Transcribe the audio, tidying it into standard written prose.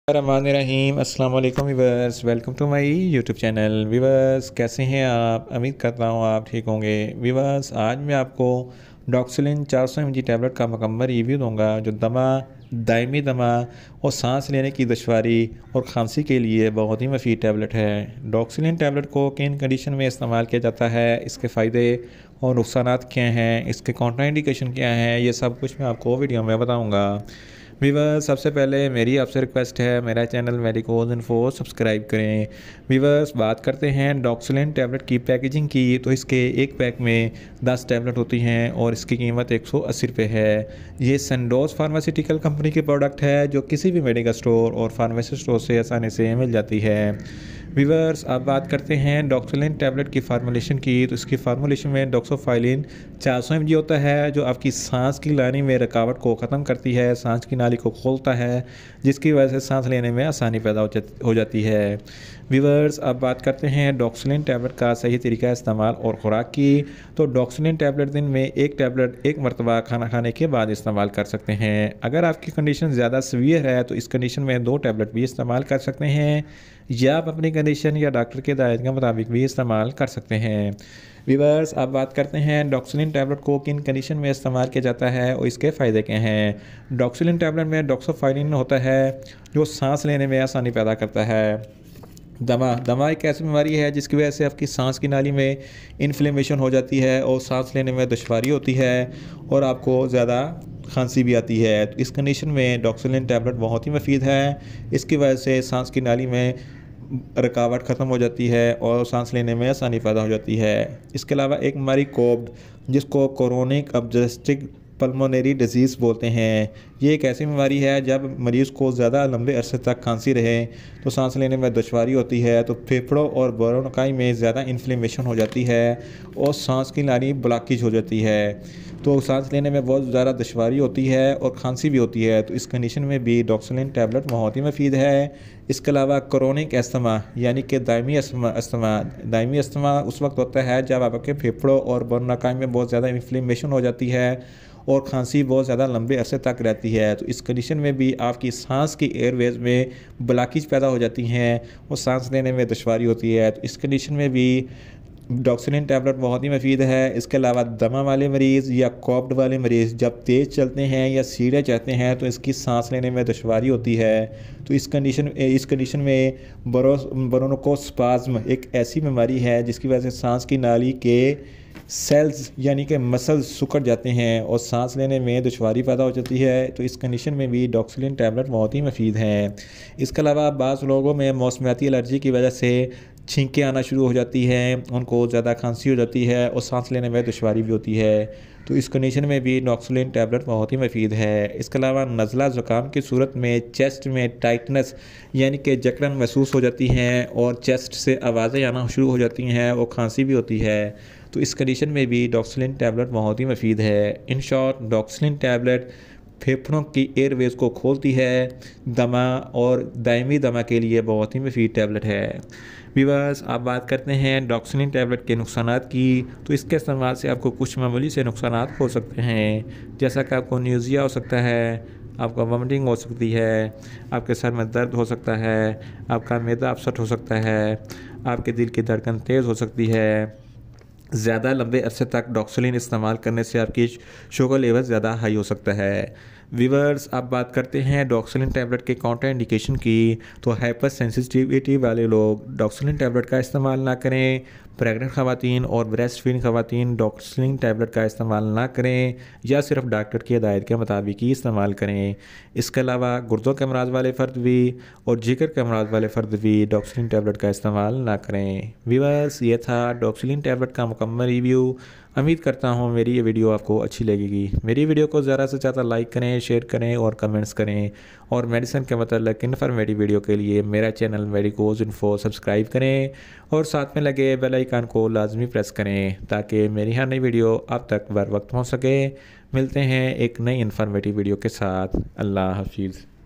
रहीम अस्सलाम वालेकुम viewers, welcome to my YouTube channel. Viewers कैसे हैं आप? उम्मीद करता हूँ आप ठीक होंगे। वीवर्स आज मैं आपको डॉक्सिलिन 400 mg टैबलेट का मुकम्मल रिव्यू दूंगा जो दमा, दायमी दमा और सांस लेने की दुश्वारी और खांसी के लिए बहुत ही मुफीद टैबलेट है। डॉक्सिलिन टैबलेट को किन कंडीशन में इस्तेमाल किया जाता है, इसके फ़ायदे और नुकसानात क्या हैं, इसके कॉन्ट्राइंडिकेशन क्या हैं, ये सब कुछ मैं आपको वीडियो में बताऊँगा। वीवर्स सबसे पहले मेरी आपसे रिक्वेस्ट है, मेरा चैनल मेडिकोज इन्फो सब्सक्राइब करें। वीवर्स बात करते हैं डॉक्सिलिन टैबलेट की पैकेजिंग की, तो इसके एक पैक में 10 टैबलेट होती हैं और इसकी कीमत 180 रुपये है। ये सैंडोज फार्मास्यूटिकल कंपनी की प्रोडक्ट है जो किसी भी मेडिकल स्टोर और फार्मेसी स्टोर से आसानी से मिल जाती है। वीवर्स अब बात करते हैं डॉक्सिलिन टैबलेट की फार्मूलेशन की, तो इसकी फार्मूलेशन में डॉक्सोफाइलिन 400 mg होता है जो आपकी सांस की लानी में रुकावट को ख़त्म करती है, सांस की नाली को खोलता है, जिसकी वजह से सांस लेने में आसानी पैदा हो जाती है। वीवर्स अब बात करते हैं डॉक्सिलिन टैबलेट का सही तरीका इस्तेमाल और ख़ुराक की, तो डॉक्सिलिन टैबलेट दिन में एक टैबलेट एक मरतबा खाना खाने के बाद इस्तेमाल कर सकते हैं। अगर आपकी कंडीशन ज़्यादा सीवियर है तो इस कंडीशन में 2 टैबलेट भी इस्तेमाल कर सकते हैं, या आप अपनी कंडीशन या डॉक्टर के हिदायत के मुताबिक भी इस्तेमाल कर सकते हैं। वीवर्स अब बात करते हैं डॉक्सिलिन टैबलेट को किन कंडीशन में इस्तेमाल किया जाता है और इसके फ़ायदे क्या हैं। डॉक्सिलिन टैबलेट में डॉक्सोफाइलिन होता है जो सांस लेने में आसानी पैदा करता है। दमा एक ऐसी बीमारी है जिसकी वजह से आपकी सांस की नाली में इन्फ्लेमेशन हो जाती है और सांस लेने में दुश्वारी होती है और आपको ज़्यादा खांसी भी आती है। तो इस कंडीशन में डॉक्सिलिन टैबलेट बहुत ही मुफीद है। इसकी वजह से सांस की नाली में रुकावट ख़त्म हो जाती है और सांस लेने में आसानी पैदा हो जाती है। इसके अलावा एक बीमारी कोव्ड, जिसको क्रोनिक ऑब्स्ट्रक्टिव पल्मोनरी डिजीज़ बोलते हैं, ये एक ऐसी बीमारी है जब मरीज़ को ज़्यादा लंबे अरसे तक खांसी रहे तो सांस लेने में दुश्वारी होती है, तो फेफड़ों और ब्रोंकाई में ज़्यादा इन्फ्लेमेशन हो जाती है और सांस की नाली ब्लॉकेज हो जाती है, तो सांस लेने में बहुत ज़्यादा दुश्वारी होती है और खांसी भी होती है। तो इस कंडीशन में भी डॉक्सिलिन टैबलेट बहुत ही मुफीद है। इसके अलावा क्रोनिक अस्थमा यानी कि दायमी अस्थमा उस वक्त होता है जब आपके फेफड़ों और ब्रोंकाई में बहुत ज़्यादा इन्फ्लेमेशन हो जाती है और खांसी बहुत ज़्यादा लंबे अरसे तक रहती है। तो इस कंडीशन में भी आपकी सांस की एयरवेज में ब्लॉकेज पैदा हो जाती हैं और सांस लेने में दुश्वारी होती है। तो इस कंडीशन में भी डॉक्सिलिन टैबलेट बहुत ही मुफीद है। इसके अलावा दमा वाले मरीज़ या कोव्ड वाले मरीज़ जब तेज़ चलते हैं या सीढ़ियाँ चढ़ते हैं तो इसकी सांस लेने में दुश्वारी होती है। तो इस कंडीशन में ब्रोंकोस्पाज्म एक ऐसी बीमारी है जिसकी वजह से सांस की नाली के सेल्स यानी कि मसल्स सिकुड़ जाते हैं और सांस लेने में दुश्वारी पैदा हो जाती है। तो इस कंडीशन में भी डॉक्सिलिन टैबलेट बहुत ही मुफीद हैं। इसके अलावा बाज़ लोगों में मौसमियाती एलर्जी की वजह से छींकें आना शुरू हो जाती हैं, उनको ज़्यादा खांसी हो जाती है और सांस लेने में दुश्वारी भी होती है। तो इस कंडीशन में भी डॉक्सिलिन टैबलेट बहुत ही मुफीद है। इसके अलावा नज़ला ज़ुकाम की सूरत में चेस्ट में टाइटनेस यानी कि जकड़न महसूस हो जाती हैं और चेस्ट से आवाज़ें आना शुरू हो जाती हैं और खांसी भी होती है। तो इस कंडीशन में भी डॉक्सिलिन टैबलेट बहुत ही मुफीद है। इन शॉर्ट डॉक्सिलिन टैबलेट फेफड़ों की एयरवेज को खोलती है, दमा और दायमी दमा के लिए बहुत ही मुफीद टैबलेट है। वीवर्स आप बात करते हैं डॉक्सिलिन टैबलेट के नुकसानात की, तो इसके इस्तेमाल से आपको कुछ मामूली से नुकसानात हो सकते हैं, जैसा कि आपको न्यूज़िया हो सकता है, आपको वॉमिटिंग हो सकती है, आपके सर में दर्द हो सकता है, आपका मैदा अपसेट हो सकता है, आपके दिल की धड़कन तेज़ हो सकती है। ज़्यादा लंबे अरसे तक डॉक्सिलिन इस्तेमाल करने से आपकी शुगर लेवल ज़्यादा हाई हो सकता है। वीवर्स अब बात करते हैं डॉक्सिलिन टैबलेट के काउंटर इंडिकेशन की, तो हाइपर सेंसिटिविटी वाले लोग डॉक्सिलिन टैबलेट का इस्तेमाल ना करें। प्रेग्नेंट ख़वातीन और ब्रेस्ट फीडिंग ख़वातीन डॉक्सिलिन टैबलेट का इस्तेमाल ना करें या सिर्फ डॉक्टर की हिदायत के मुताबिक ही इस्तेमाल करें। इसके अलावा गुर्दों के अमराज वाले फ़र्द भी और जिगर के अमराज वाले फ़र्द भी डॉक्सिलिन टैबलेट का इस्तेमाल ना करें। वीवर्स ये था डॉक्सिलिन टैबलेट का मुकम्मल रिव्यू। उम्मीद करता हूँ मेरी ये वीडियो आपको अच्छी लगेगी। मेरी वीडियो को ज़्यादा से ज़्यादा लाइक करें, शेयर करें और कमेंट्स करें, और मेडिसिन के मतलब इन्फॉर्मेटिव वीडियो के लिए मेरा चैनल मेडिकोज इन्फो सब्सक्राइब करें और साथ में लगे बेल आइकन को लाजमी प्रेस करें ताकि मेरी हर नई वीडियो आप तक बर वक्त पहुँच सके। मिलते हैं एक नई इन्फॉर्मेटिव वीडियो के साथ। अल्लाह हाफिज़।